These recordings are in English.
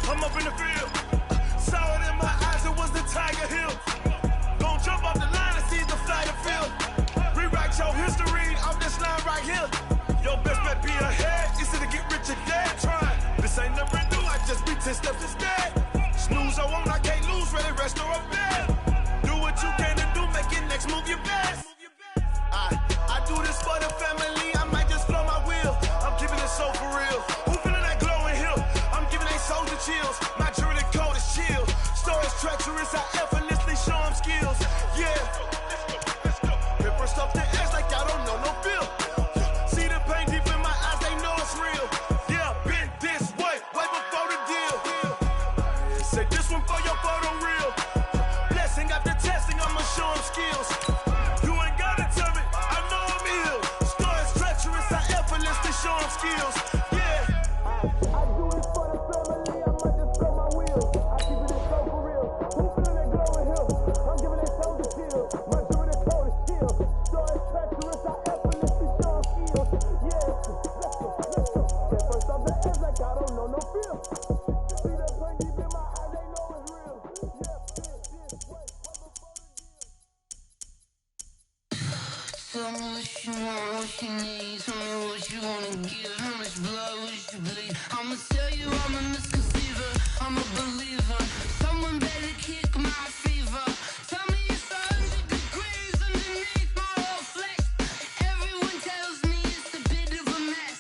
I'm up in the field. Saw it in my eyes, it was the Tiger Hill. Gon' jump off the line and see the fly the field. Rewrite your history off this line right here. Your best bet be ahead, easy to get rich or dead. Try. This ain't never new, I just be 10 steps instead. Snooze I won't, I can't lose, ready, rest or up bed. Do what you can to do, make your next move your best. I do this for the family, I might just flow my wheel. I'm keeping it so for real. Who feeling that glowing hill? I'm giving they soldier chills. My jewelry code is chill. Stories treacherous, I effortlessly show them skills. Yeah. Paper stuff to edge like I don't know no feel. See the pain deep in my eyes, they know it's real. Yeah, been this way before the deal. Say this one for your photo real. Blessing after testing, I'ma show them skills. You ain't gotta tell me, I know I'm ill. Stories treacherous, I effortlessly show them skills. Yeah. I do this for the family, I might just throw my wheel. I keep it so for real. Who feeling that glowing hill? I'm giving they soldier chills. My jewelry code is chill. Stories treacherous, I effortlessly show them skills. Yeah. Let's go. At first I'm the edge like I don't know no feel. See that pain deep in my eyes, they know it's real. Yeah, this way before the deal. Tell me what you want, what you need. Tell me what you wanna give. How much blood would you bleed? I'ma tell you I'm a misconceiver. I'm a believer. Someone better kick my fever. Tell me it's 100 degrees underneath my whole flesh. Everyone tells me it's a bit of a mess.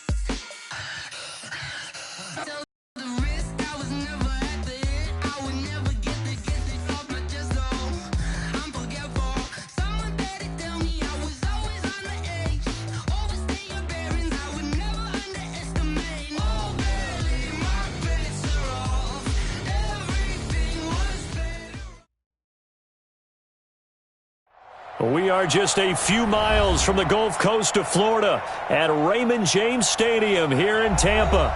Tell the risk, I was never at the end. I would never get this off my chest though. I'm forgetful. Someone better tell me I was always on the edge. Overstay your bearings, I would never underestimate. Oh barely, my bets are off. Everything was better. We are just a few miles from the Gulf Coast of Florida at Raymond James Stadium here in Tampa.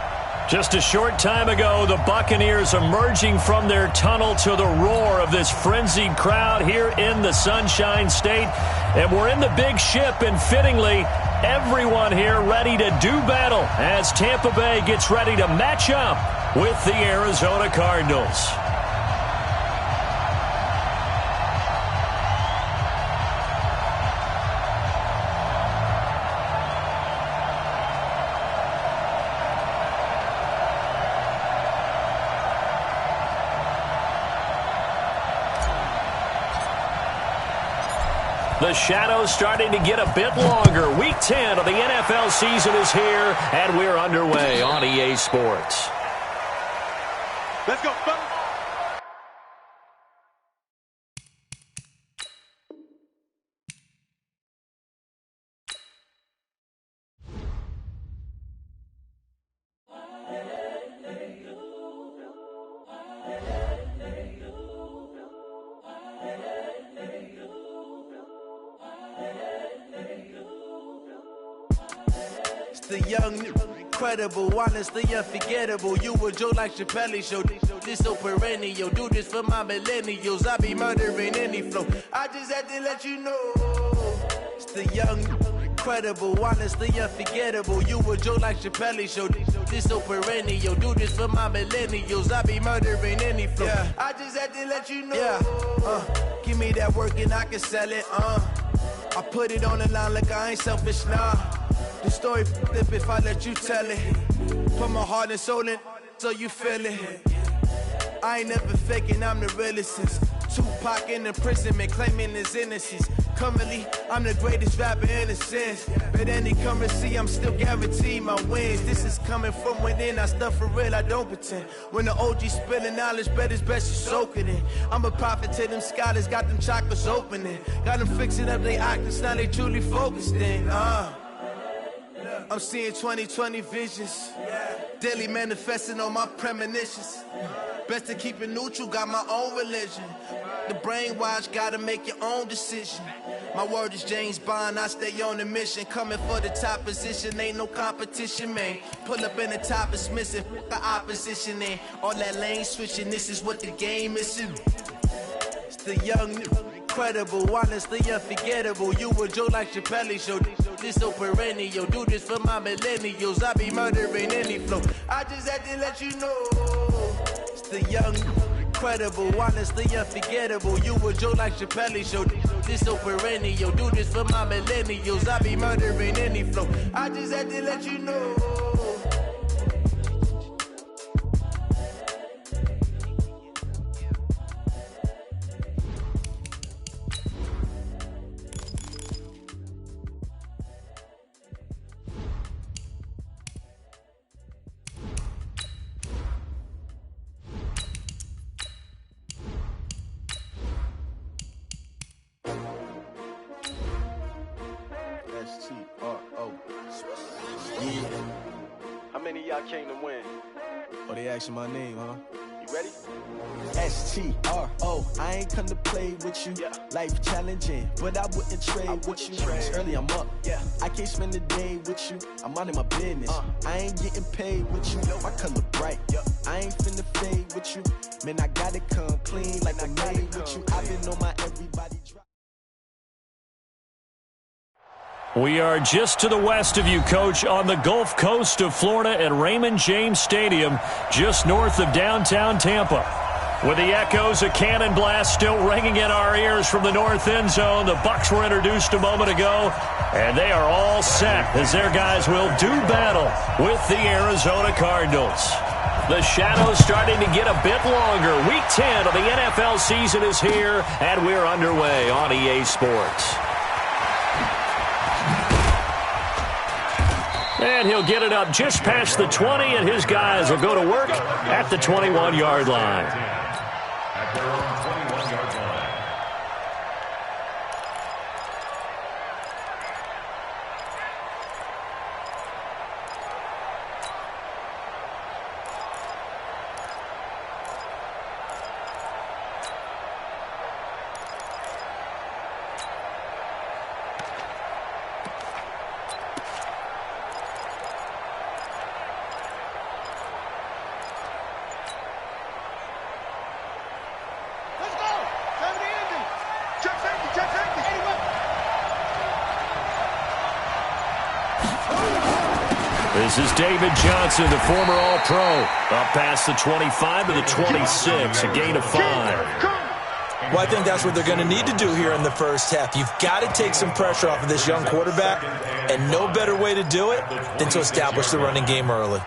Just a short time ago, the Buccaneers emerging from their tunnel to the roar of this frenzied crowd here in the Sunshine State. And we're in the big ship, and fittingly, everyone here ready to do battle as Tampa Bay gets ready to match up with the Arizona Cardinals. The shadow's starting to get a bit longer. Week 10 of the NFL season is here, and we're underway on EA Sports. Let's go, fellas. The young, incredible, honestly unforgettable. You a Joe like Chappelle show. This so perennial. Do this for my millennials. I be murdering any flow. I just had to let you know. It's the young, incredible, honestly unforgettable. You a Joe like Chappelle show. This so perennial. Do this for my millennials. I be murdering any flow. Yeah. I just had to let you know. Yeah. Give me that work and I can sell it. I put it on the line like I ain't selfish, nah. The story flip if I let you tell it. Put my heart and soul in so you feel it. I ain't never faking, I'm the realest since Tupac in imprisonment, claiming his innocence. Currently, I'm the greatest rapper in a sense. But any currency, I'm still guaranteed my wins. This is coming from within, I stuff for real, I don't pretend. When the OG spilling knowledge, bet it's best you soak it in. I'm a prophet to them scholars, got them chakras opening. Got them fixing up they octaves, now they truly focused in. I'm seeing 2020 visions. Daily manifesting on my premonitions. Best to keep it neutral, got my own religion. The brainwash, gotta make your own decision. My word is James Bond, I stay on the mission. Coming for the top position, ain't no competition, man. Pull up in the top, it's missing, the opposition in. All that lane switching, this is what the game is. It's the young, incredible, honestly unforgettable. You a Joe like Chappelle show. This so perennial. Do this for my millennials. I be murdering any flow. I just had to let you know. It's honest, the young, incredible, honestly unforgettable. You a Joe like Chappelle show. This so perennial. Do this for my millennials. I be murdering any flow. I just had to let you know. S-T-R-O. Yeah. How many of y'all came to win? Oh, they asking my name, huh? You ready? S-T-R-O. I ain't come to play with you. Yeah. Life challenging, but I wouldn't trade with you. It's early, I'm up. Yeah. I can't spend the day with you. I'm minding my business. I ain't getting paid with you. My color bright. I ain't finna fade with you. Man, I gotta come clean like I made with you. I've been on my everybody drop. We are just to the west of you, Coach, on the Gulf Coast of Florida at Raymond James Stadium, just north of downtown Tampa. With the echoes of cannon blast still ringing in our ears from the north end zone, the Bucs were introduced a moment ago, and they are all set as their guys will do battle with the Arizona Cardinals. The shadow's starting to get a bit longer. Week 10 of the NFL season is here, and we're underway on EA Sports. And he'll get it up just past the 20, and his guys will go to work at the 21-yard line. At their own 21-yard line. This is David Johnson, the former All-Pro. Up past the 25 to the 26, a gain of 5. Well, I think that's what they're going to need to do here in the first half. You've got to take some pressure off of this young quarterback, and no better way to do it than to establish the running game early.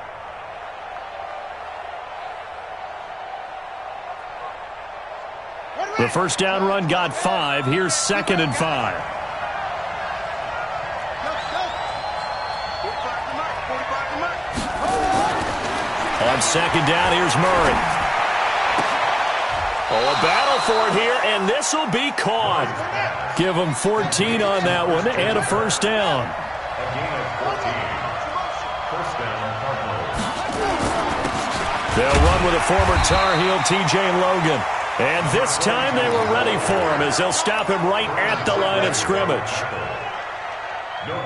The first down run got 5. Here's 2nd and 5. On 2nd down, here's Murray. Oh, a battle for it here, and this will be caught. Give them 14 on that one and a first down. A gain of 14. First down, Cardinals. They'll run with a former Tar Heel, T.J. Logan. And this time they were ready for him as they'll stop him right at the line of scrimmage.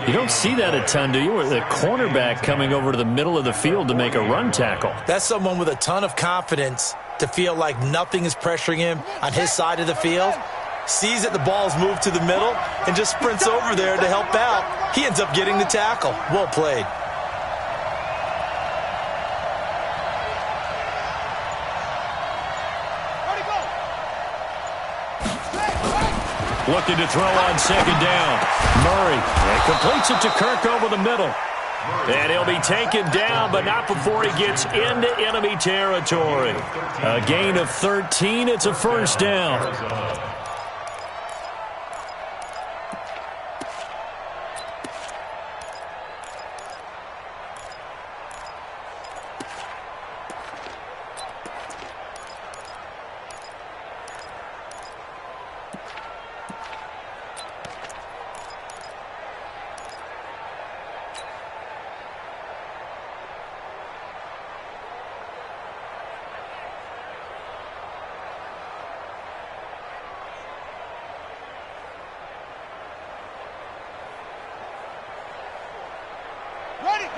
You don't see that a ton, do you? With the cornerback coming over to the middle of the field to make a run tackle. That's someone with a ton of confidence to feel like nothing is pressuring him on his side of the field. Sees that the ball's moved to the middle and just sprints over there to help out. He ends up getting the tackle. Well played. Looking to throw on 2nd down. Murray completes it to Kirk over the middle. And he'll be taken down, but not before he gets into enemy territory. A gain of 13. It's a first down.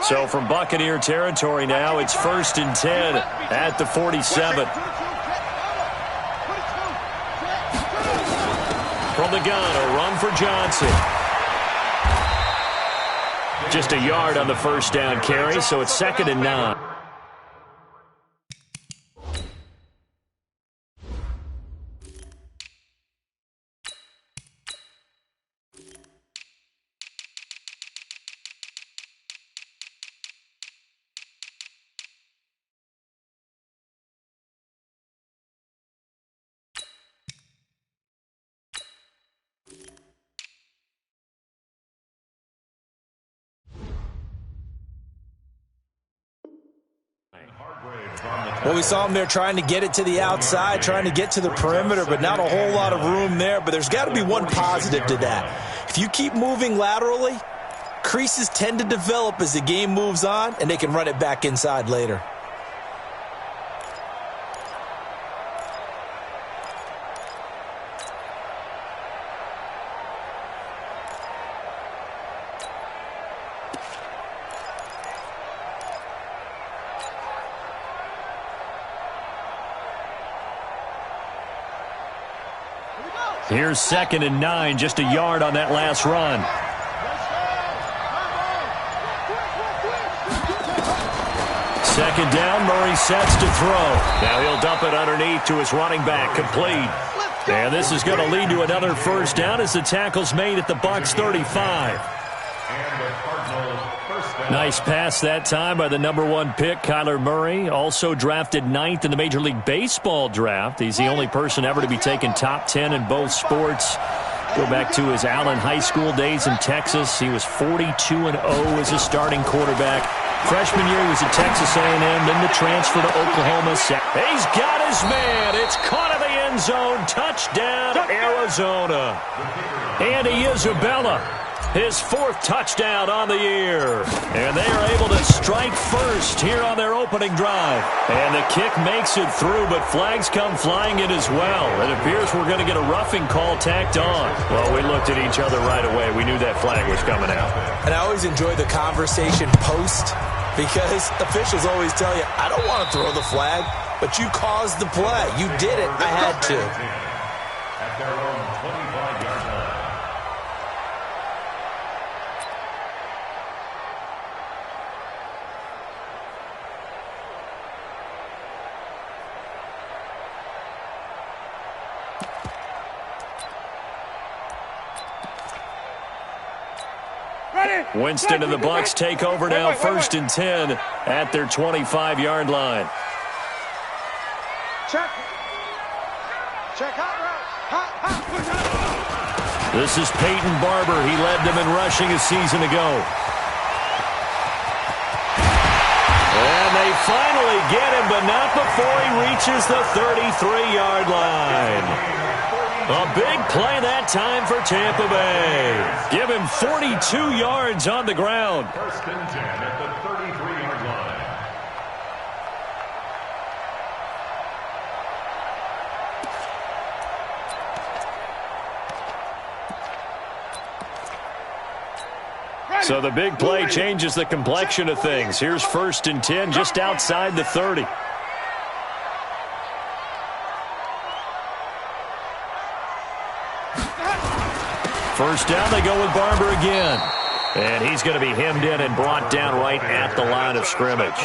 So from Buccaneer territory now, it's 1st and 10 at the 47. From the gun, a run for Johnson. Just a yard on the first down carry, so it's 2nd and 9. Well, we saw him there trying to get it to the outside, trying to get to the perimeter, but not a whole lot of room there. But there's got to be one positive to that. If you keep moving laterally, creases tend to develop as the game moves on, and they can run it back inside later. Here's 2nd and 9, just a yard on that last run. Second down, Murray sets to throw. Now he'll dump it underneath to his running back, complete. And this is going to lead to another first down as the tackle's made at the Bucs 35. Nice pass that time by the #1 pick, Kyler Murray. Also drafted 9th in the Major League Baseball draft. He's the only person ever to be taken top 10 in both sports. Go back to his Allen High School days in Texas. He was 42-0 as a starting quarterback. Freshman year, he was at Texas A&M, then the transfer to Oklahoma. He's got his man. It's caught in the end zone. Touchdown, Arizona. Andy Isabella, his 4th touchdown on the year. And they are able to strike first here on their opening drive. And the kick makes it through, but flags come flying in as well. It appears we're going to get a roughing call tacked on. Well, we looked at each other right away. We knew that flag was coming out. And I always enjoy the conversation post, because officials always tell you, I don't want to throw the flag, but you caused the play. You did it. I had to. At their own 25-yard line. Winston and the Bucs take over now, 1st and 10 at their 25-yard line. Check. Check hot route. This is Peyton Barber. He led them in rushing a season ago. And they finally get him, but not before he reaches the 33-yard line. A big play that time for Tampa Bay. Give him 42 yards on the ground. 1st and 10 at the 33-yard line. So the big play changes the complexion of things. Here's 1st and 10 just outside the 30. First down, they go with Barber again. And he's going to be hemmed in and brought down right at the line of scrimmage.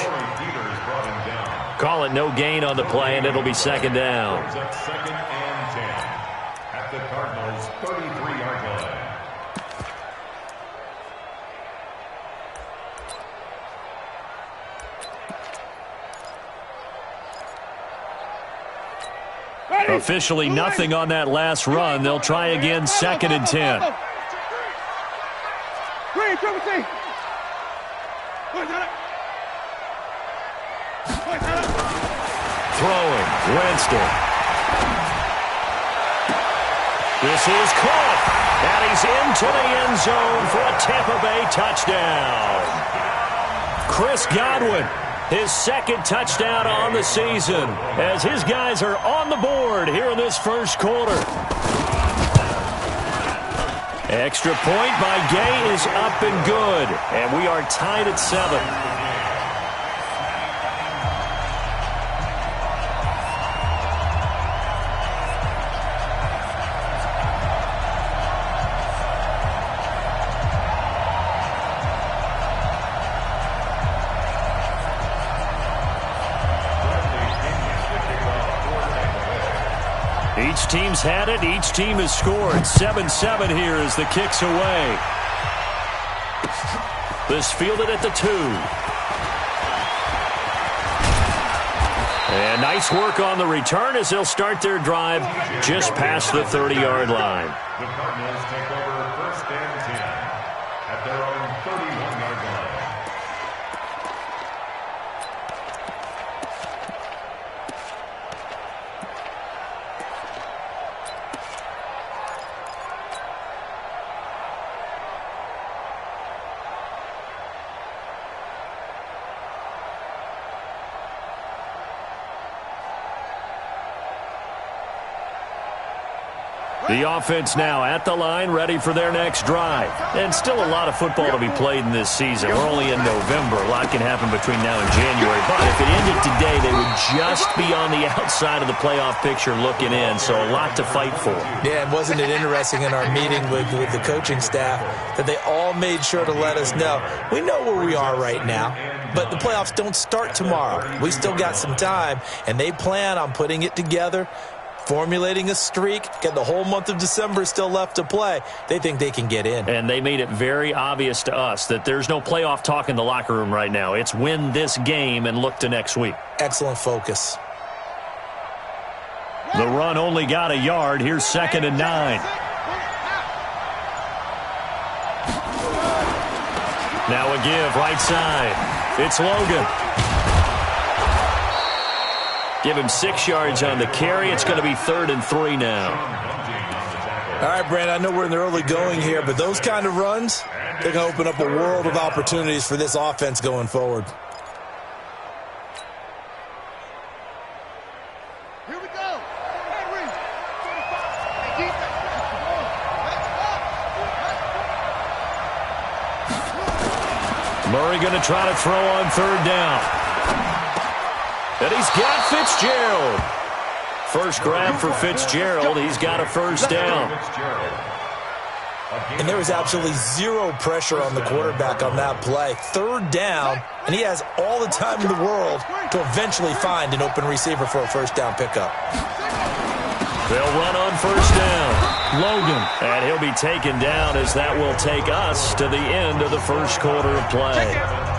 Call it no gain on the play, and it'll be 2nd down. 2nd and 10 at the Cardinals' 33-yard line. Officially nothing on that last run. They'll try again, 2nd and 10. Throwing, Winston. This is caught, and he's into the end zone for a Tampa Bay touchdown. Chris Godwin, his 2nd touchdown on the season, as his guys are on the board here in this 1st quarter. Extra point by Gay is up and good, and we are tied at 7. Each team's had it. Each team has scored. 7-7 here as the kick's away. This fielded at the 2. And nice work on the return as they'll start their drive just past the 30-yard line. The Cardinals take over 1st and 10 at their own 31-yard line. 1 The offense now at the line, ready for their next drive. And still a lot of football to be played in this season. We're only in November. A lot can happen between now and January. But if it ended today, they would just be on the outside of the playoff picture looking in. So a lot to fight for. Yeah, and wasn't it interesting in our meeting with the coaching staff that they all made sure to let us know, we know where we are right now, but the playoffs don't start tomorrow. We still got some time, and they plan on putting it together, formulating a streak, get the whole month of December still left to play. They think they can get in. And they made it very obvious to us that there's no playoff talk in the locker room right now. It's win this game and look to next week. Excellent focus. The run only got a yard. Here's 2nd and 9. Now a give right side. It's Logan. Give him 6 yards on the carry. It's going to be 3rd and 3 now. All right, Brandon, I know we're in the early going here, but those kind of runs, they're going to open up a world of opportunities for this offense going forward. Here we go. Murray going to try to throw on 3rd down. And he's got Fitzgerald. First grab for Fitzgerald. He's got a first down. And there was absolutely zero pressure on the quarterback on that play. 3rd down, and he has all the time in the world to eventually find an open receiver for a first down pickup. They'll run on 1st down. Logan. And he'll be taken down as that will take us to the end of the first quarter of play.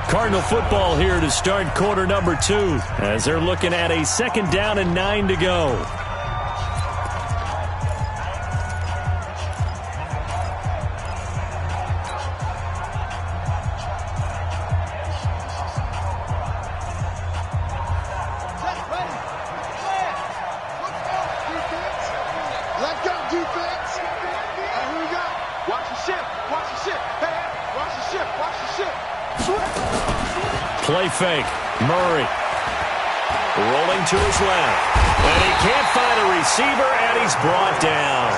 Cardinal football here to start quarter number 2 as they're looking at a 2nd down and 9 to go. Let go, defense. Here we go. Watch the ship. Watch the ship. Hey, watch the ship. Watch the ship. Play fake. Murray. Rolling to his left. And he can't find a receiver, and he's brought down.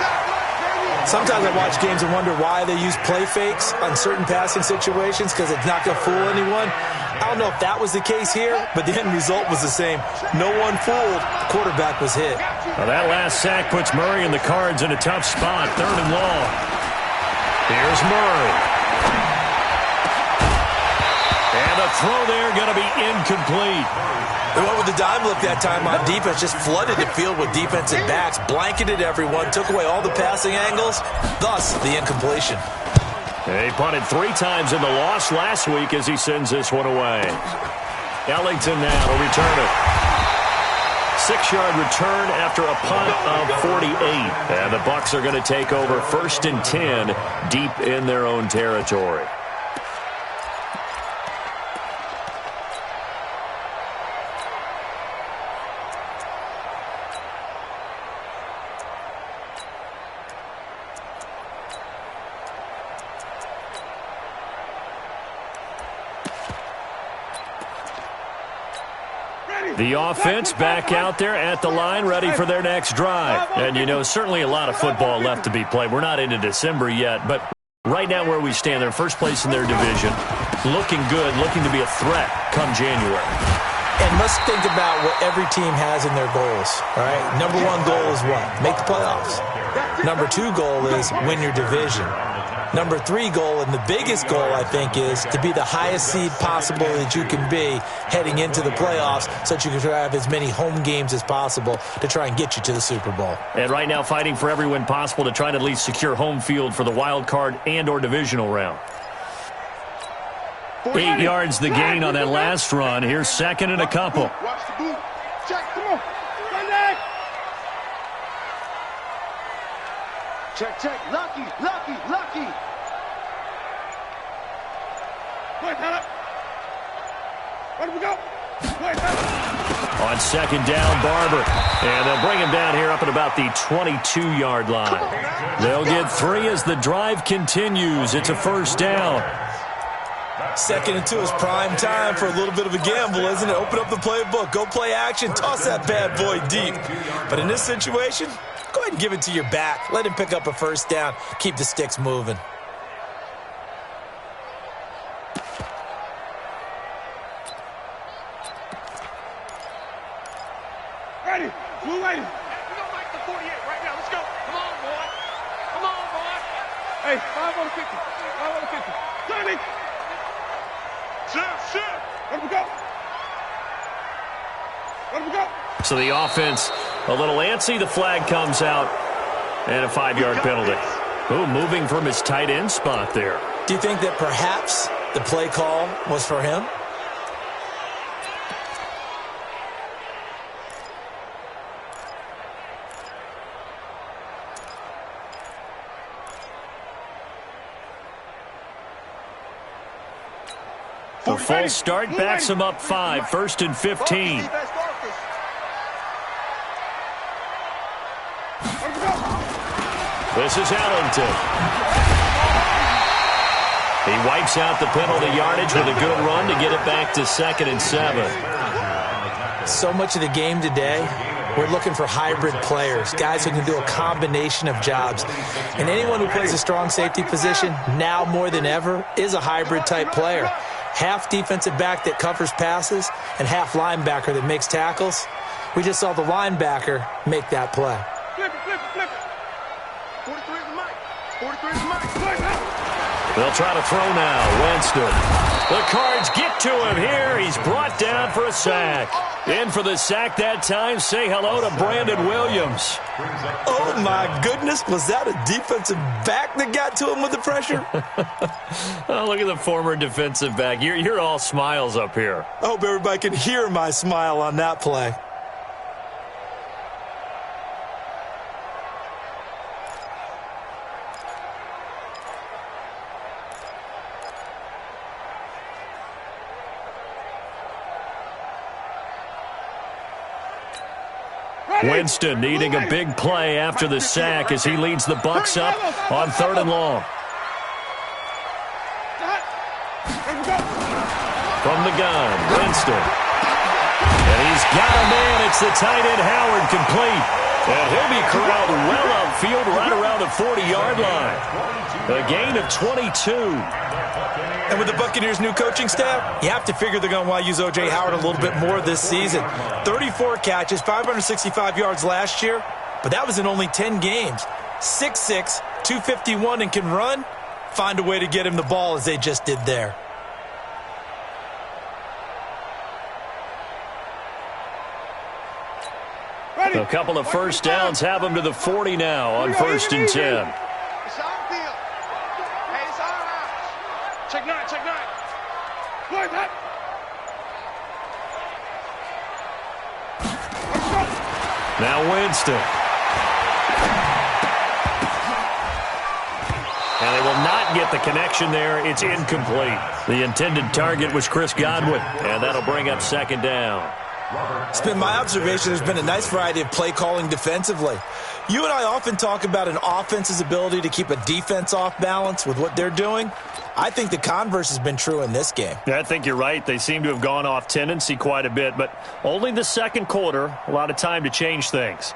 Sometimes I watch games and wonder why they use play fakes on certain passing situations because it's not going to fool anyone. I don't know if that was the case here, but the end result was the same. No one fooled. The quarterback was hit. Now that last sack puts Murray and the Cards in a tough spot. 3rd and long. Here's Murray. And the throw there going to be incomplete. They went with the dime look that time on defense, just flooded the field with defensive backs, blanketed everyone, took away all the passing angles, thus the incompletion. He punted 3 times in the loss last week as he sends this one away. Ellington now to return it. 6-yard return after a punt of 48. And the Bucs are going to take over 1st and 10 deep in their own territory. The offense back out there at the line, ready for their next drive. And, you know, certainly a lot of football left to be played. We're not into December yet, but right now where we stand, they're first place in their division, looking good, looking to be a threat come January. And let's think about what every team has in their goals, all right? Number 1 goal is what? Make the playoffs. Number 2 goal is win your division. Number 3 goal, and the biggest goal, I think, is to be the highest seed possible that you can be heading into the playoffs so that you can have as many home games as possible to try and get you to the Super Bowl. And right now fighting for every win possible to try to at least secure home field for the wild card and or divisional round. 8 yards the gain on that last run. Here's 2nd and a couple. Watch the boot. Check, come on. Sunday. Check. Lucky. Wait, Tyler. Where do we go? On 2nd down, Barber. And they'll bring him down here up at about the 22-yard line. They'll get 3 as the drive continues. It's a 1st down. 2nd and 2 is prime time for a little bit of a gamble, isn't it? Open up the playbook. Go play action. Toss that bad boy deep. But in this situation, go ahead him give it to your back. Let him pick up a first down. Keep the sticks moving. Ready. Blue lady. We don't like the 48 right now. Let's go. Come on, boy. Come on, boy. Hey, 5 on the 50. 5 on the 50. 30. Shift. Let him go. Let him go. So the offense a little antsy. The flag comes out, and a 5-yard penalty. Oh, moving from his tight end spot there. Do you think that perhaps the play call was for him? The false start backs him up 5, 1st and 15. This is Ellington. He wipes out the penalty yardage with a good run to get it back to 2nd and 7. So much of the game today, we're looking for hybrid players, guys who can do a combination of jobs. And anyone who plays a strong safety position, now more than ever, is a hybrid type player. Half defensive back that covers passes and half linebacker that makes tackles. We just saw the linebacker make that play. Flip it. 43 is the mic. 43 is the mic. They'll try to throw now. Winston. The Cards get to him here. He's brought down for a sack. In for the sack that time. Say hello to Brandon Williams. Oh, my goodness. Was that a defensive back that got to him with the pressure? Oh, look at the former defensive back. You're all smiles up here. I hope everybody can hear my smile on that play. Winston needing a big play after the sack as he leads the Bucs up on 3rd and long. From the gun, Winston. And he's got a man. It's the tight end Howard complete. And he'll be corralled well upfield right around the 40-yard line. A gain of 22. And with the Buccaneers' new coaching staff, you have to figure they're going to want to use O.J. Howard a little bit more this season. 34 catches, 565 yards last year, but that was in only 10 games. 6'6", 251, and can run. Find a way to get him the ball as they just did there. A couple of first downs have him to the 40 now on 1st and 10. It's our field. Hey, it's our house. Check 9. Play that. Now Winston. And they will not get the connection there. It's incomplete. The intended target was Chris Godwin, and that'll bring up 2nd down. It's been my observation there's been a nice variety of play calling defensively. You and I often talk about an offense's ability to keep a defense off balance with what they're doing. I think the converse has been true in this game. Yeah, I think you're right. They seem to have gone off tendency quite a bit, but only the 2nd quarter, a lot of time to change things.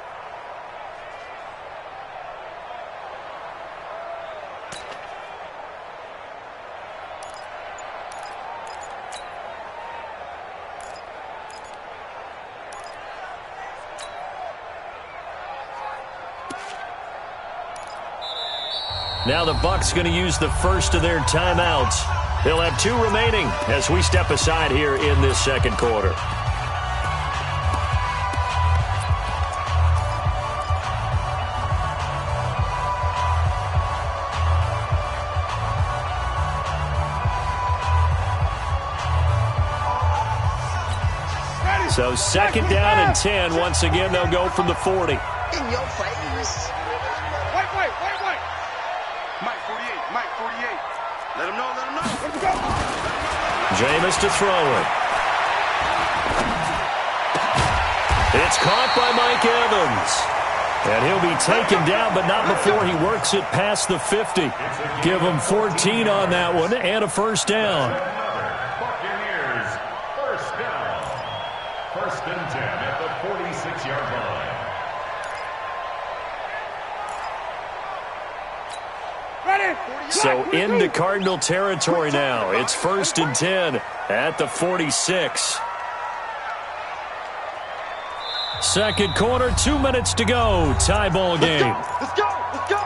Now the Bucs going to use the first of their timeouts. They'll have 2 remaining as we step aside here in this 2nd quarter. So 2nd down and 10. Once again, they'll go from the 40. In your face. Wait. Mike 48. Let him know. Let's go. Jameis to throw it. It's caught by Mike Evans. And he'll be taken down, but not before he works it past the 50. Give him 14 on that one and a first down. Buccaneers, first down. 1st and 10 at the 46-yard line. So into Cardinal territory now. It's 1st and 10 at the 46. Second quarter, 2 minutes to go. Tie ball game. Let's go. Let's go.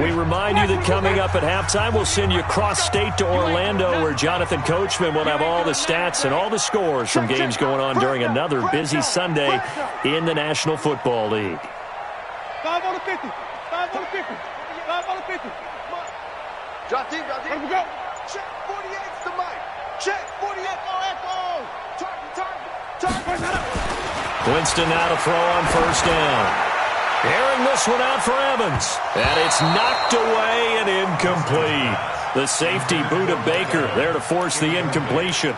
We remind you that coming up at halftime, we'll send you cross-state to Orlando, where Jonathan Coachman will have all the stats and all the scores from games going on during another busy Sunday in the National Football League. 5 on the 50. 5 on the 50. 5 on the 50. Drop deep, drop deep. Let me go. Check 48's the mic. Check 48. Echo. Target. Winston now to throw on first down. Airing this one out for Evans. And it's knocked away and incomplete. The safety, Buda Baker, there to force the incompletion.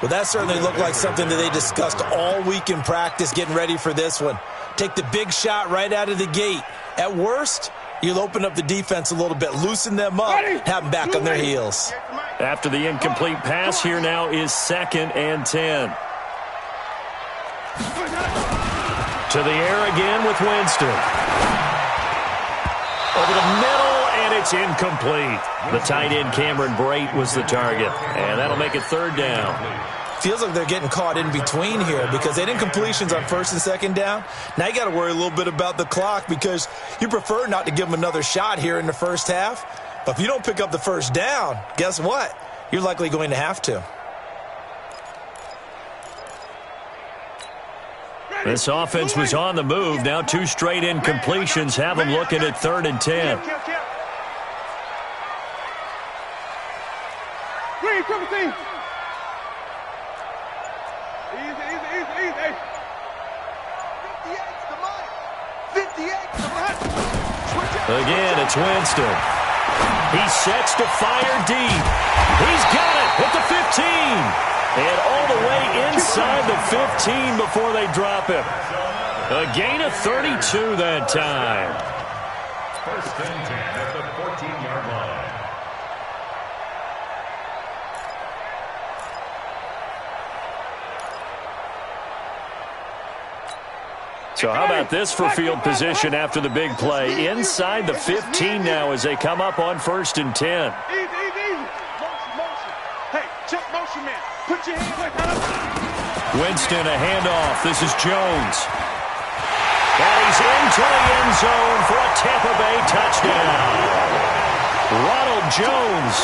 Well, that certainly looked like something that they discussed all week in practice getting ready for this one. Take the big shot right out of the gate. At worst, you'll open up the defense a little bit, loosen them up, have them back on their heels. After the incomplete pass, here now is 2nd and 10. To the air again with Winston. Over the middle, and it's incomplete. The tight end, Cameron Brate, was the target. And that'll make it 3rd down. Feels like they're getting caught in between here because they didn't completions on 1st and 2nd down. Now you got to worry a little bit about the clock because you prefer not to give them another shot here in the first half. But if you don't pick up the first down, guess what? You're likely going to have to. This offense was on the move. Now 2 straight incompletions have them looking at 3rd and 10. Green, triple team. Easy. 58's the mic. 58's the mic. Again, it's Winston. He sets to fire deep. He's got it at the 15. And all the way inside the 15 before they drop him. A gain of 32 that time. 1st and 10 at the 14-yard line. So how about this for field position after the big play? Inside the 15 now as they come up on 1st and 10. Easy. Motion. Hey, check motion, man. Put your hands like that. Winston, a handoff. This is Jones. And he's into the end zone for a Tampa Bay touchdown. Ronald Jones,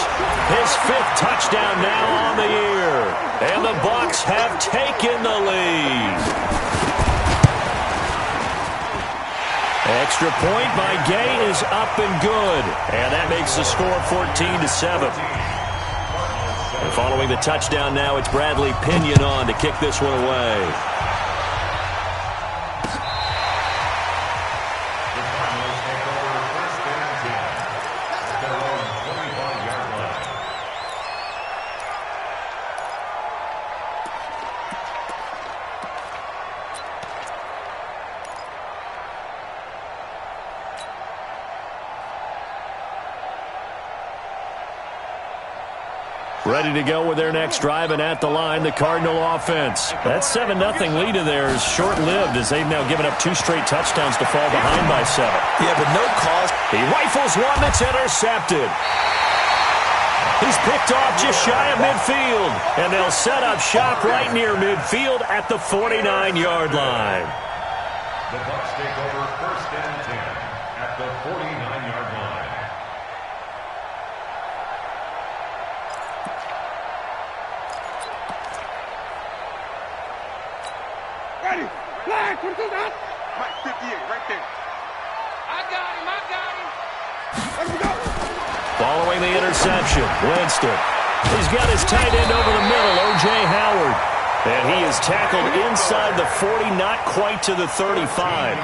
his 5th touchdown now on the year. And the Bucs have taken the lead. Extra point by Gay is up and good. And that makes the score 14-7. And following the touchdown now, it's Bradley Pinion on to kick this one away. The Cardinals take over 1st and 10 at their own 25-yard line. Ready to go with their next drive, and at the line, the Cardinal offense. That 7-0 lead of theirs short-lived as they've now given up 2 straight touchdowns to fall behind by 7. Yeah, but no cause. He rifles one that's intercepted. He's picked off just shy of midfield, and they'll set up shop right near midfield at the 49-yard line. The Bucs take over 1st and 10 at the 49-yard line. Ready. Flag. 22 down. Mike 58 right there. I got him. Let me go. Following the interception, Winston. He's got his tight end over the middle, O.J. Howard. And he is tackled inside the 40, not quite to the 35.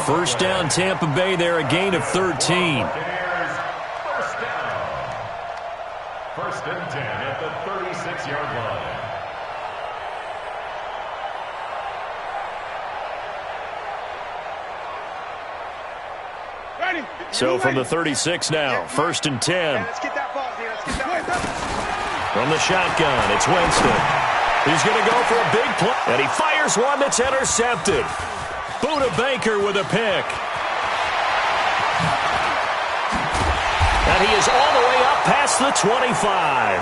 First down, Tampa Bay there, a gain of 13. First down. 1st and 10 at the 36-yard line. So from the 36 now, 1st and 10. Let's get that ball here. Let's get that. From the shotgun, it's Winston. He's going to go for a big play, and he fires one that's intercepted. Buda Baker with a pick. And he is all the way up past the 25.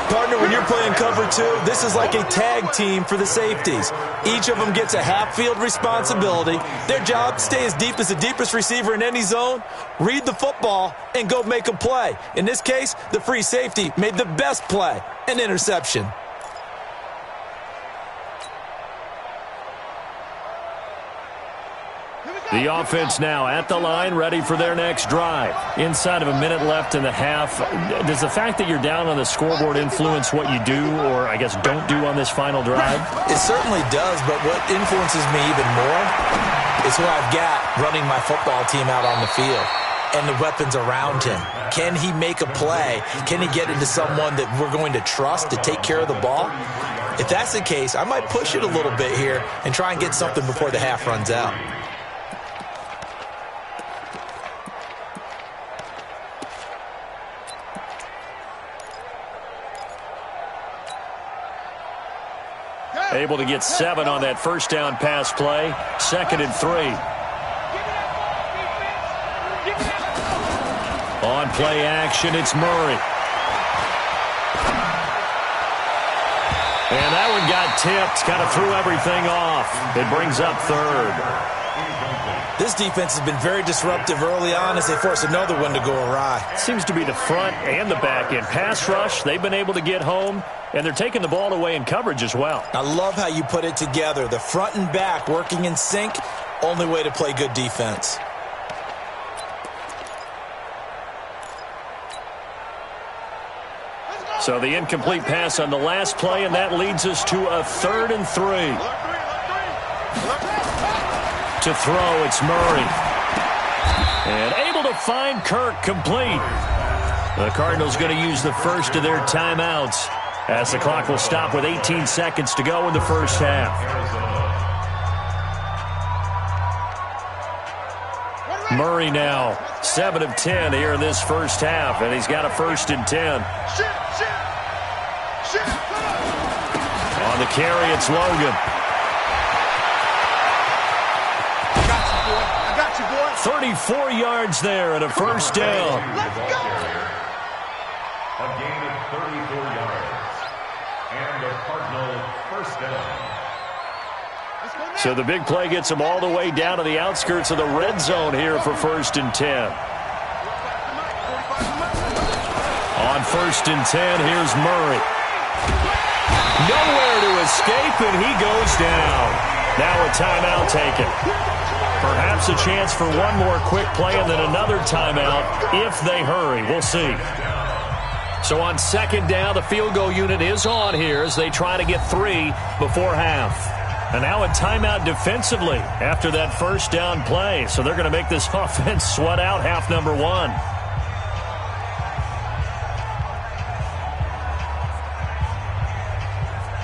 Partner, when you're playing cover two, this is like a tag team for the safeties. Each of them gets a half-field responsibility. Their job, stay as deep as the deepest receiver in any zone, read the football, and go make a play. In this case, the free safety made the best play, an interception. The offense now at the line, ready for their next drive. Inside of a minute left in the half, does the fact that you're down on the scoreboard influence what you do, or I guess don't do on this final drive? It certainly does, but what influences me even more is who I've got running my football team out on the field and the weapons around him. Can he make a play? Can he get into someone that we're going to trust to take care of the ball? If that's the case, I might push it a little bit here and try and get something before the half runs out. Able to get 7 on that first down pass play. 2nd and 3. On play action, it's Murray. And that one got tipped. Kind of threw everything off. It brings up 3rd. This defense has been very disruptive early on as they force another one to go awry. Seems to be the front and the back end. Pass rush, they've been able to get home, and they're taking the ball away in coverage as well. I love how you put it together. The front and back working in sync, only way to play good defense. So the incomplete pass on the last play, and that leads us to a 3rd and 3. To throw, it's Murray. And able to find Kirk complete. The Cardinals going to use the first of their timeouts as the clock will stop with 18 seconds to go in the first half. Murray now 7 of 10 here in this first half, and he's got a 1st and 10. On the carry, it's Logan. 34 yards there and a first down. Let's go! A gain of 34 yards. And a Cardinal first down. So the big play gets them all the way down to the outskirts of the red zone here for 1st and 10. On 1st and 10, here's Murray. Nowhere to escape, and he goes down. Now a timeout taken. Perhaps a chance for one more quick play and then another timeout if they hurry. We'll see. So on 2nd down, the field goal unit is on here as they try to get 3 before half. And now a timeout defensively after that first down play. So they're going to make this offense sweat out half number 1.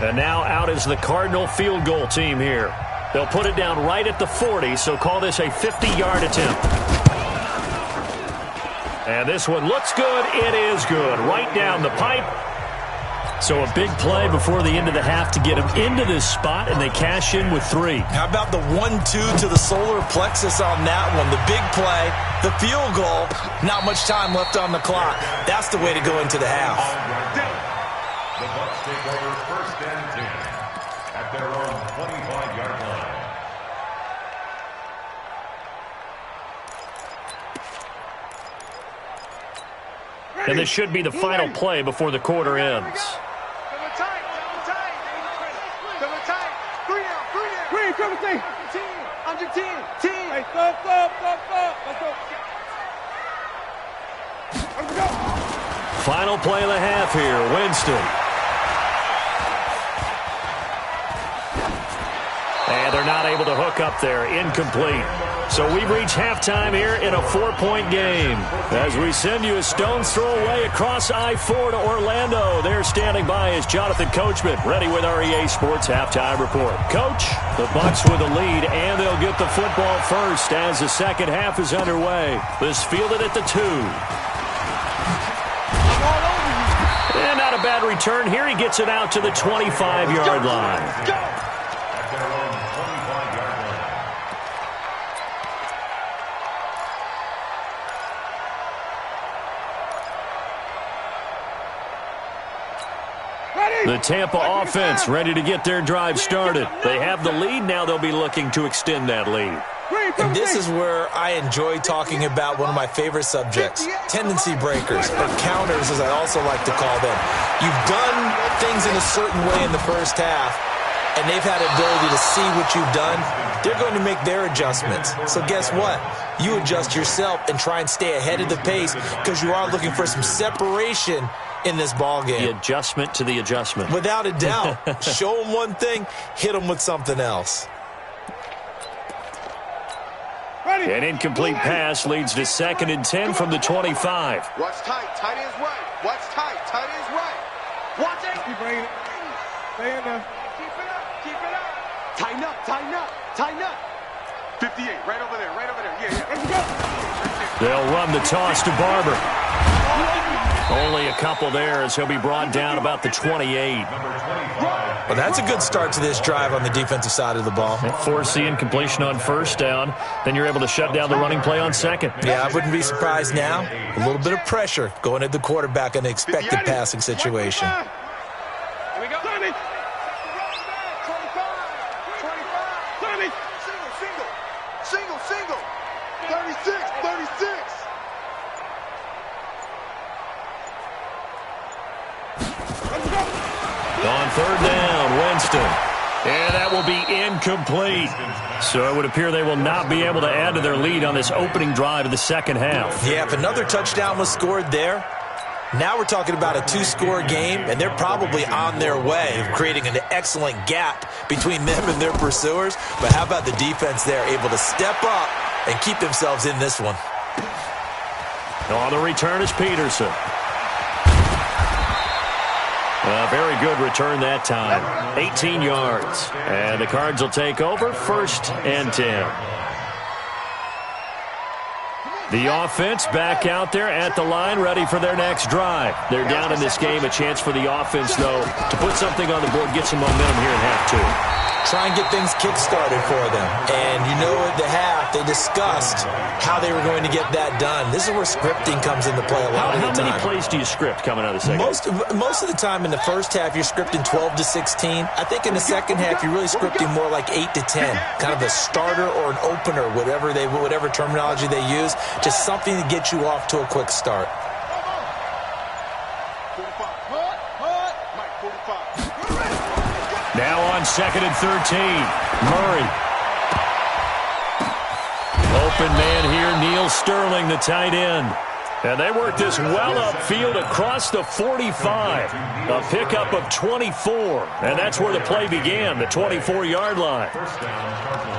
And now out is the Cardinal field goal team here. They'll put it down right at the 40, so call this a 50-yard attempt. And this one looks good. It is good. Right down the pipe. So a big play before the end of the half to get them into this spot, and they cash in with 3. How about the 1-2 to the solar plexus on that one? The big play, the field goal, not much time left on the clock. That's the way to go into the half. The Bucs take over 1st and 10 at their own 25-yard line. And this should be the final play before the quarter ends. Final play of the half here, Winston. And they're not able to hook up there, incomplete. So we've reached halftime here in a 4-point game. As we send you a stone's throw away across I-4 to Orlando. There standing by is Jonathan Coachman, ready with our EA Sports Halftime Report. Coach, the Bucs with a lead, and they'll get the football first as the second half is underway. This fielded at the 2. And not a bad return here. He gets it out to the 25-yard line. The Tampa offense ready to get their drive started. They have the lead. Now they'll be looking to extend that lead. And this is where I enjoy talking about one of my favorite subjects, tendency breakers, or counters as I also like to call them. You've done things in a certain way in the first half, and they've had the ability to see what you've done. They're going to make their adjustments. So guess what? You adjust yourself and try and stay ahead of the pace because you are looking for some separation in this ball game. The adjustment to the adjustment. Without a doubt. Show them one thing, hit them with something else. An incomplete pass leads to 2nd and 10 from the 25. Watch tight. Tight end's right. Watch tight. Tight end's right. Watch it. Keep bringing it. Stay in there. Keep it up. Keep it up. Tighten up. Tighten up. Tighten up. 58. Right over there. Right over there. Yeah, yeah. Let's go. They'll run the toss to Barber. Only a couple there as he'll be brought down about the 28. Well, that's a good start to this drive on the defensive side of the ball. Force the incompletion on first down. Then you're able to shut down the running play on second. Yeah, I wouldn't be surprised now. A little bit of pressure going at the quarterback in an expected passing situation. Here we go. 20. 25. 25. 20. Single. 36. 36. On third down, Winston. And that will be incomplete. So it would appear they will not be able to add to their lead on this opening drive of the second half. Yeah, if another touchdown was scored there, now we're talking about a 2-score game, and they're probably on their way of creating an excellent gap between them and their pursuers. But how about the defense there, able to step up and keep themselves in this one? On the return is Peterson. A very good return that time. 18 yards. And the Cards will take over 1st and 10. The offense back out there at the line, ready for their next drive. They're down in this game. A chance for the offense, though, to put something on the board, get some momentum here in half 2. Try and get things kick-started for them. And you know at the half, they discussed how they were going to get that done. This is where scripting comes into play a lot of the time. How many plays do you script coming out of the second? Most of the time in the first half, you're scripting 12 to 16. I think in the second half, you're really scripting more like 8 to 10. Kind of a starter or an opener, whatever terminology they use. Just something to get you off to a quick start. Now on 2nd and 13, Murray. Open man here, Neil Sterling, the tight end. And they work this well upfield across the 45. A pickup of 24. And that's where the play began, the 24-yard line. First down, Cardinals.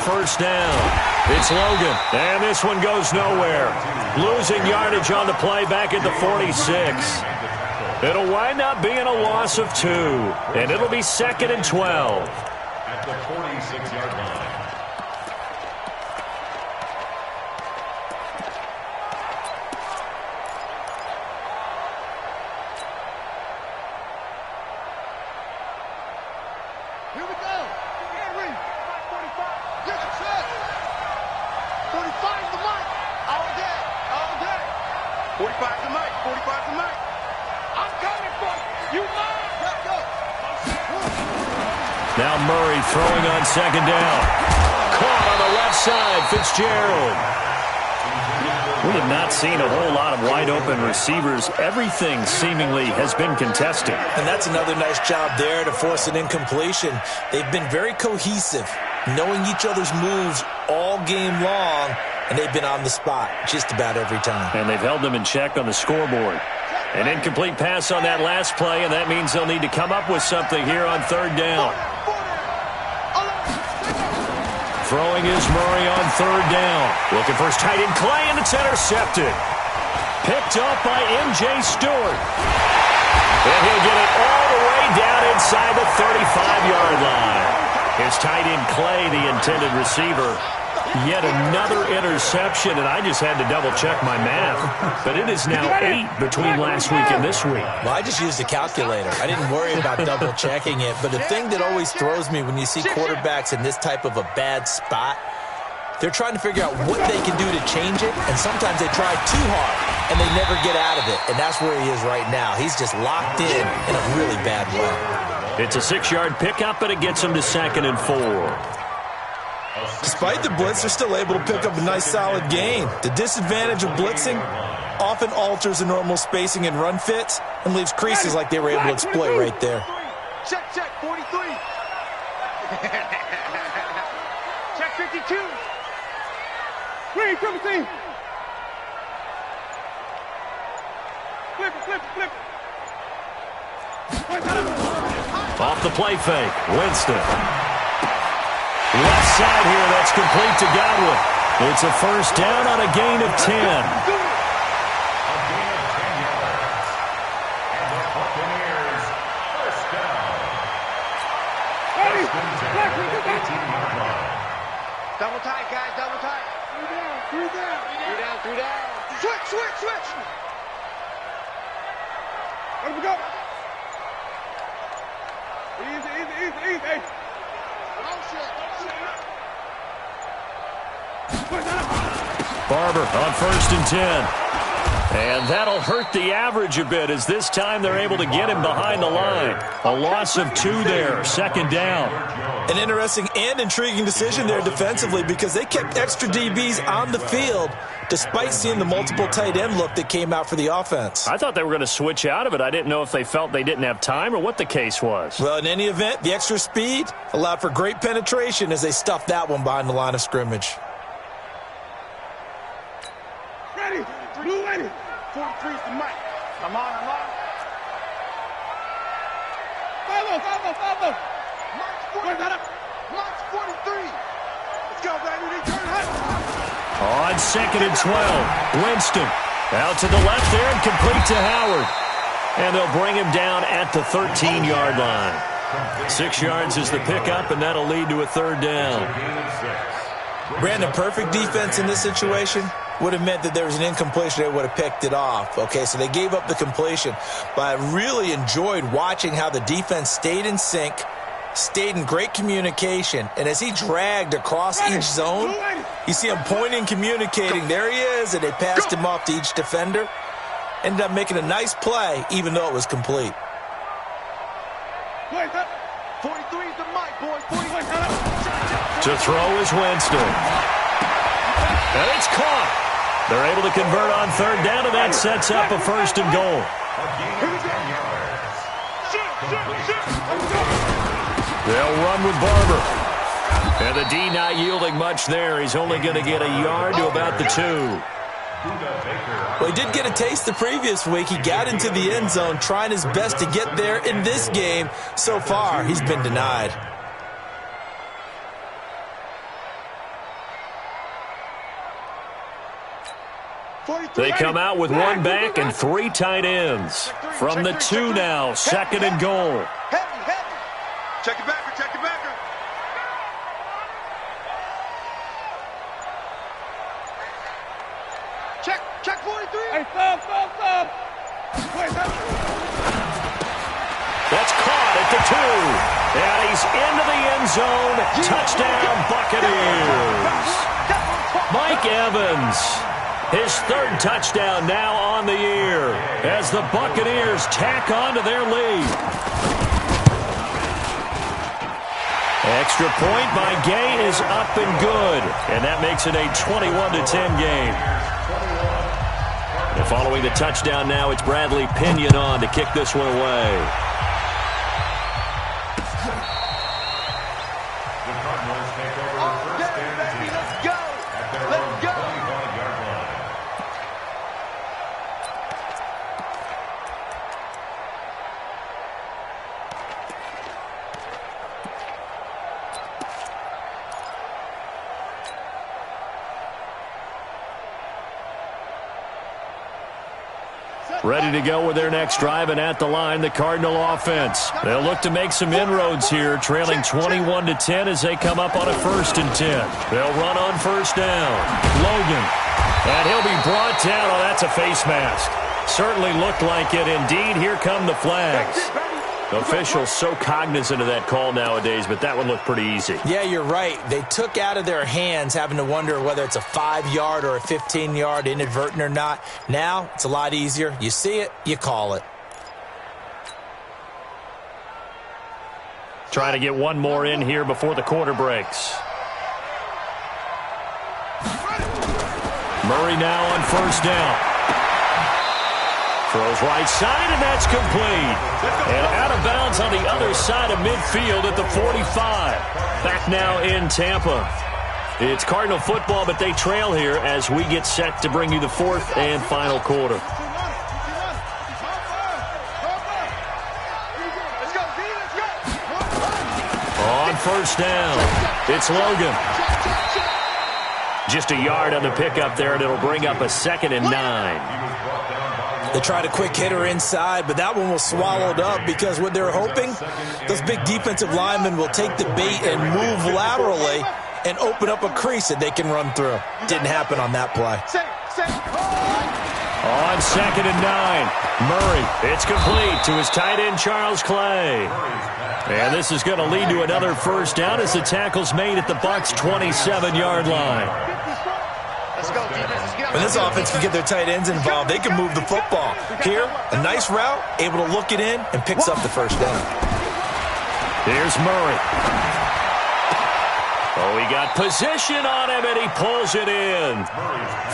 First down. It's Logan. And this one goes nowhere. Losing yardage on the play back at the 46. It'll wind up being a loss of 2. And it'll be 2nd and 12. At the 46-yard line. Here we go. Henry. 45. Get it set. 45 is the mic. All day. All day. 45 is the mic. 45 is the mic. I'm coming for you. You mine. Let's go. Now Murray throwing on 2nd down. caught on the left side. Fitzgerald. We have not seen a whole lot of wide-open receivers. Everything seemingly has been contested. And that's another nice job there to force an incompletion. They've been very cohesive, knowing each other's moves all game long, and they've been on the spot just about every time. And they've held them in check on the scoreboard. An incomplete pass on that last play, and that means they'll need to come up with something here on third down. Throwing is Murray on third down. Looking for his tight end Clay, and it's intercepted. Picked up by M.J. Stewart. And he'll get it all the way down inside the 35-yard line. His tight end Clay, the intended receiver. Yet another interception, and I just had to double-check my math. But it is now 8 between last week and this week. Well, I just used a calculator. I didn't worry about double-checking it. But the thing that always throws me when you see quarterbacks in this type of a bad spot, they're trying to figure out what they can do to change it, and sometimes they try too hard, and they never get out of it. And that's where he is right now. He's just locked in a really bad way. It's a 6-yard pickup, and it gets him to 2nd and 4. Despite the blitz, they're still able to pick up a nice, solid gain. The disadvantage of blitzing often alters the normal spacing and run fits and leaves creases like they were able to exploit right there. Check, 43. Check 52. Green, 17. Flip. Off the play fake, Winston. Left side here, that's complete to Godwin. It's a first down on a gain of 10. A gain of 10 yards. And the Buccaneers first down. First and 10 at the 18-yard line. Double tight, guys, double tight. Three down. Switch. Let me go. Easy. Barber on first and 10. And that'll hurt the average a bit as this time they're able to get him behind the line. A loss of 2 there, 2nd down. An interesting and intriguing decision there defensively because they kept extra DBs on the field despite seeing the multiple tight end look that came out for the offense. I thought they were going to switch out of it. I didn't know if they felt they didn't have time or what the case was. Well, in any event, the extra speed allowed for great penetration as they stuffed that one behind the line of scrimmage. Ready. Blue ready. 43's the mic. I'm on. Follow. Mike's 43. Let's go, baby. They turn hot. On 2nd and 12, Winston out to the left there and complete to Howard. And they'll bring him down at the 13-yard line. 6 yards is the pickup, and that'll lead to a 3rd down. Brandon, perfect defense in this situation would have meant that there was an incompletion. They would have picked it off. Okay, so they gave up the completion. But I really enjoyed watching how the defense stayed in sync, stayed in great communication, and as he dragged across each zone, you see him pointing, communicating. There he is, and they passed him off to each defender. Ended up making a nice play, even though it was complete. 43's the mic, boys. 43. To throw is Winston. And it's caught. They're able to convert on 3rd down, and that sets up a 1st and goal. A gain of 10 yards. They'll run with Barber. And the D not yielding much there. He's only going to get a yard to about the 2. Well, he did get a taste the previous week. He got into the end zone trying his best to get there in this game. So far, he's been denied. They come out with 1 back and 3 tight ends. From the 2 now, 2nd and goal. Heavy. Check it backer. Check 43. Hey, stop. That's caught at the 2. And he's into the end zone. Touchdown, Buccaneers. Mike Evans. His 3rd touchdown now on the year as the Buccaneers tack on to their lead. Extra point by Gay is up and good. And that makes it a 21-10 game. And following the touchdown now, it's Bradley Pinion on to kick this one away. The Cardinals take over first and 10. Let's go! At their Let's own go! 25-yard line. Ready to go with their next drive, and at the line, the Cardinal offense. They'll look to make some inroads here, trailing 21-10 as they come up on a 1st and 10. They'll run on first down. Logan. And he'll be brought down. Oh, that's a face mask. Certainly looked like it. Indeed, here come the flags. Officials so cognizant of that call nowadays, but that one looked pretty easy. Yeah, you're right. They took out of their hands having to wonder whether it's a 5-yard or a 15-yard, inadvertent or not. Now, it's a lot easier. You see it, you call it. Trying to get one more in here before the quarter breaks. Murray now on first down. Throws right side, and that's complete. And out of bounds on the other side of midfield at the 45. Back now in Tampa. It's Cardinal football, but they trail here as we get set to bring you the 4th and final quarter. On first down, it's Logan. Just a yard on the pickup there, and it'll bring up a 2nd and 9. They tried a quick hitter inside, but that one was swallowed up because what they're hoping, those big defensive linemen will take the bait and move laterally and open up a crease that they can run through. Didn't happen on that play. On 2nd and 9, Murray. It's complete to his tight end, Charles Clay. And this is going to lead to another first down as the tackle's made at the Bucs' 27-yard line. When this offense can get their tight ends involved, they can move the football. Here, a nice route, able to look it in, and picks up the first down. Here's Murray. Oh, he got position on him, and he pulls it in.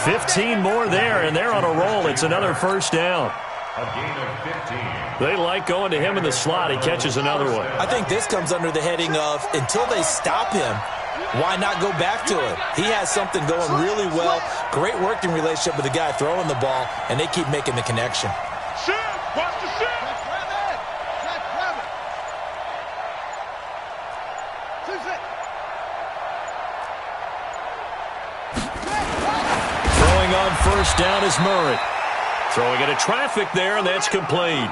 15 more there, and they're on a roll. It's another first down. A gain of 15. They like going to him in the slot. He catches another one. I think this comes under the heading of, until they stop him, why not go back to it? He has something going really well. Great working relationship with the guy throwing the ball, and they keep making the connection. Watch the shit! Throwing on first down is Murray. Throwing into traffic there, and that's complete.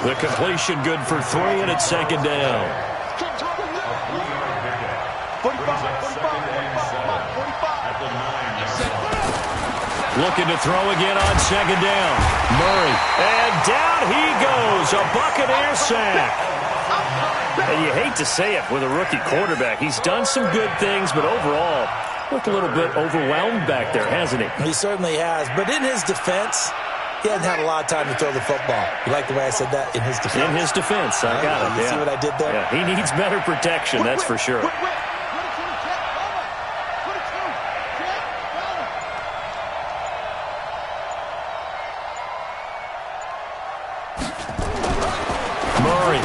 The completion good for 3, and it's 2nd down. 45. Looking to throw again on 2nd down. Murray. And down he goes. A Buccaneer sack. And you hate to say it with a rookie quarterback. He's done some good things, but overall, looked a little bit overwhelmed back there, hasn't he? He certainly has. But in his defense, he hasn't had a lot of time to throw the football. You like the way I said that? In his defense? In his defense. I got it. You see what I did there? Yeah, he needs better protection, that's for sure.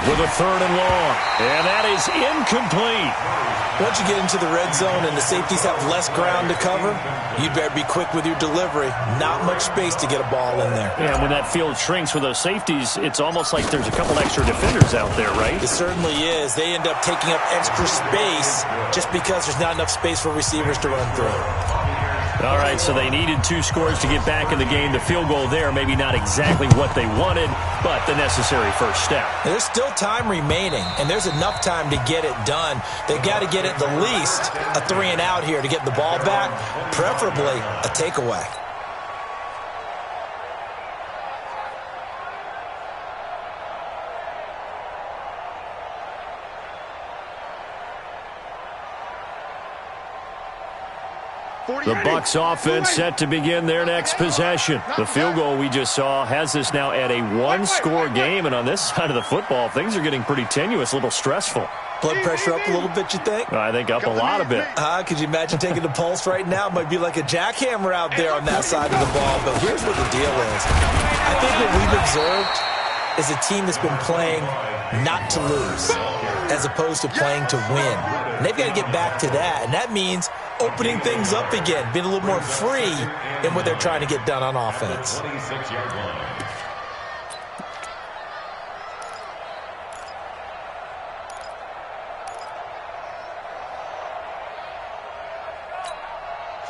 With a 3rd and long. And that is incomplete. Once you get into the red zone and the safeties have less ground to cover, you'd better be quick with your delivery. Not much space to get a ball in there. Yeah, when that field shrinks with those safeties, it's almost like there's a couple extra defenders out there, right? It certainly is. They end up taking up extra space just because there's not enough space for receivers to run through. All right, so they needed 2 scores to get back in the game. The field goal there, maybe not exactly what they wanted, but the necessary first step. There's still time remaining, and there's enough time to get it done. They've got to get at the least a 3 and out here to get the ball back, preferably a takeaway. The Bucs offense set to begin their next possession. The field goal we just saw has us now at a one-score game, and on this side of the football, things are getting pretty tenuous, a little stressful. Blood pressure up a little bit, you think? I think up a lot of it. Could you imagine taking the pulse right now? It might be like a jackhammer out there on that side of the ball. But here's what the deal is. I think what we've observed is a team that's been playing not to lose as opposed to playing to win. And they've got to get back to that. And that means opening things up again, being a little more free in what they're trying to get done on offense. 26-yard line.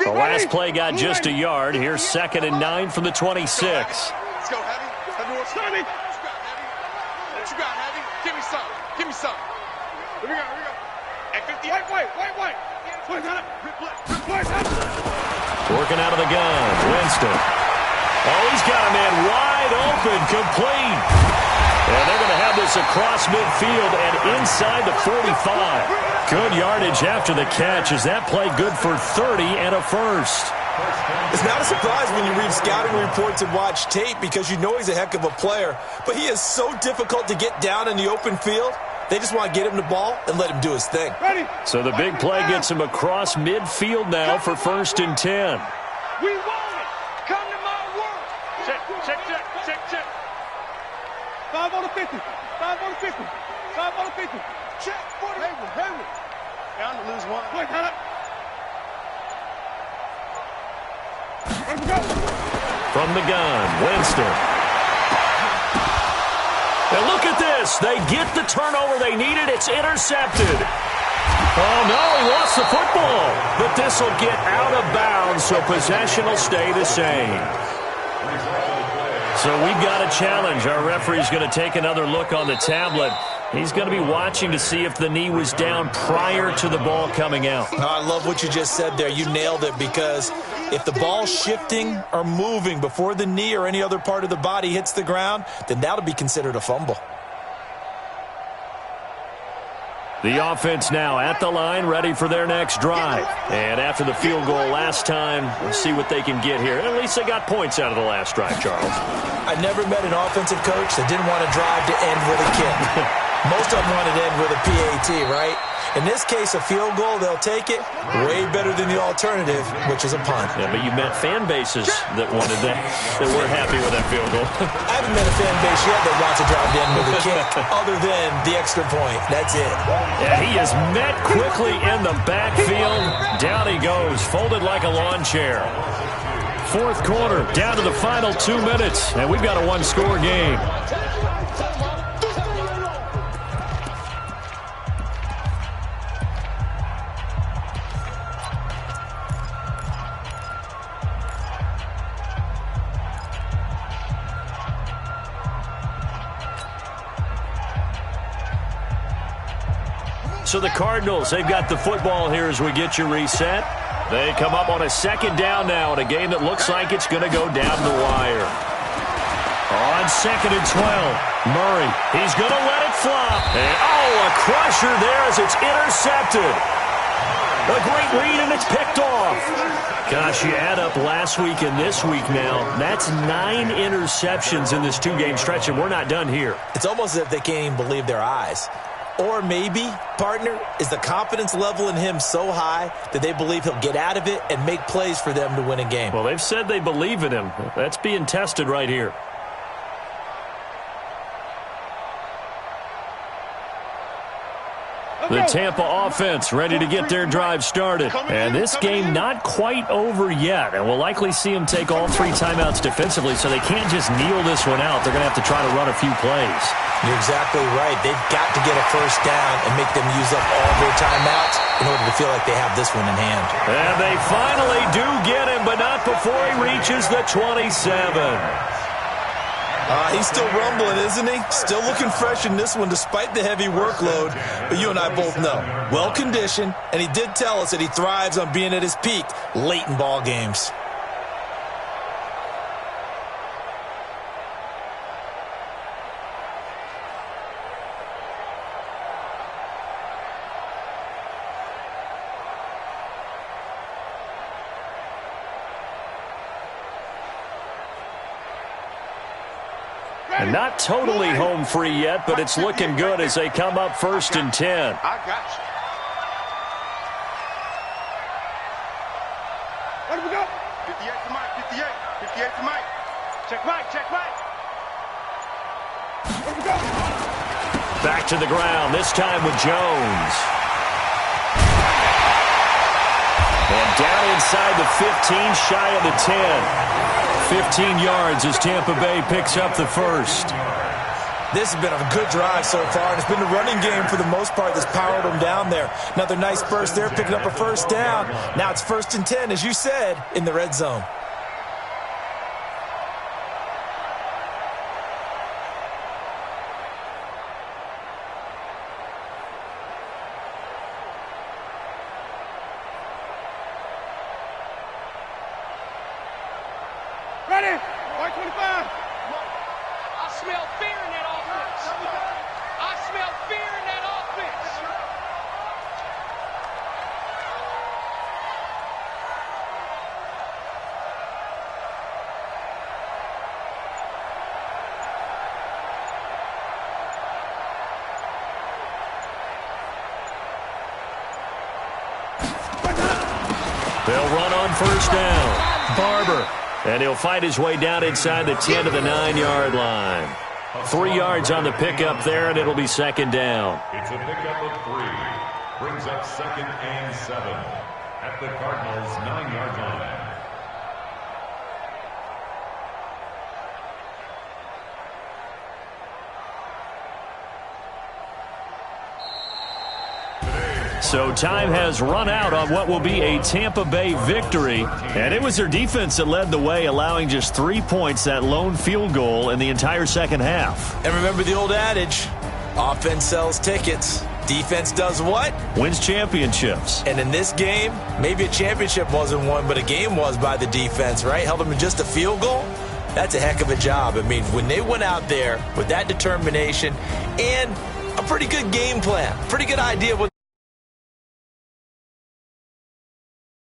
The last play got just a yard. Here's 2nd and 9 from the 26. Let's go, Heavy. Everyone start it. What you got, Heavy? Give me some. Give me some. Here we go. Here we go. At 50. Wait. Working out of the gun. Winston. Oh, he's got a man wide open. Complete. And they're going to have this across midfield and inside the 45. Good yardage after the catch. Is that play good for 30 and a first? It's not a surprise when you read scouting reports and watch tape because you know he's a heck of a player. But he is so difficult to get down in the open field. They just want to get him the ball and let him do his thing. So the big play gets him across midfield now for 1st and 10. We want it. Come to my work. Check. 5 on the 50. 5 on the 50. 5 on the 50. Check. Henry. Down to lose one. Quick, cut it. From the gun, Winston. And look at this. They get the turnover they needed. It's intercepted. Oh, no, he lost the football. But this will get out of bounds, so possession will stay the same. So we've got a challenge. Our referee's going to take another look on the tablet. He's going to be watching to see if the knee was down prior to the ball coming out. I love what you just said there. You nailed it, because if the ball's shifting or moving before the knee or any other part of the body hits the ground, then that'll be considered a fumble. The offense now at the line, ready for their next drive. And after the field goal last time, we'll see what they can get here. At least they got points out of the last drive, Charles. I never met an offensive coach that didn't want to drive to end with a kick. Most of them wanted to end with a PAT, right? In this case, a field goal, they'll take it. Way better than the alternative, which is a punt. Yeah, but you met fan bases that wanted that weren't happy with that field goal. I haven't met a fan base yet that wants to drive to end with a kick, other than the extra point. That's it. Yeah, he is met quickly in the backfield. Down he goes, folded like a lawn chair. 4th quarter, down to the final 2 minutes, and we've got a one-score game. So the Cardinals, they've got the football here as we get you reset. They come up on a 2nd down now in a game that looks like it's going to go down the wire. On 2nd and 12, Murray, he's going to let it flop. And, a crusher there as it's intercepted. A great read, and it's picked off. Gosh, you add up last week and this week now, that's 9 interceptions in this 2-game stretch, and we're not done here. It's almost as if they can't even believe their eyes. Or maybe, partner, is the confidence level in him so high that they believe he'll get out of it and make plays for them to win a game. Well, they've said they believe in him. That's being tested right here. The Tampa offense ready to get their drive started. And this game not quite over yet. And we'll likely see them take all 3 timeouts defensively, so they can't just kneel this one out. They're going to have to try to run a few plays. You're exactly right. They've got to get a 1st down and make them use up all their timeouts in order to feel like they have this one in hand. And they finally do get him, but not before he reaches the 27. He's still rumbling, isn't he? Still looking fresh in this one despite the heavy workload. But you and I both know, well-conditioned, and he did tell us that he thrives on being at his peak late in ball games. And not totally home free yet, but it's looking good as they come up 1st and 10. I got you. Let him go. 58 to Mike, 58. 58 to Mike. Check Mike, check Mike. Let him go. Back to the ground, this time with Jones. And down inside the 15, shy of the 10. 15 yards as Tampa Bay picks up the first. This has been a good drive so far, and it's been the running game for the most part that's powered them down there. Another nice burst there, picking up a first down. Now it's 1st and 10, as you said, in the red zone. Ready. White 25. I smell fear in that offense. I smell fear in that offense. They'll run on 1st down. Barber. And he'll fight his way down inside the 10 to the 9-yard line. 3 yards on the pickup there, and it'll be 2nd down. It's a pickup of 3. Brings up 2nd and 7 at the Cardinals' 9-yard line. So time has run out on what will be a Tampa Bay victory. And it was their defense that led the way, allowing just 3 points, that lone field goal in the entire second half. And remember the old adage, offense sells tickets. Defense does what? Wins championships. And in this game, maybe a championship wasn't won, but a game was by the defense, right? Held them in just a field goal. That's a heck of a job. I mean, when they went out there with that determination and a pretty good game plan, pretty good idea of what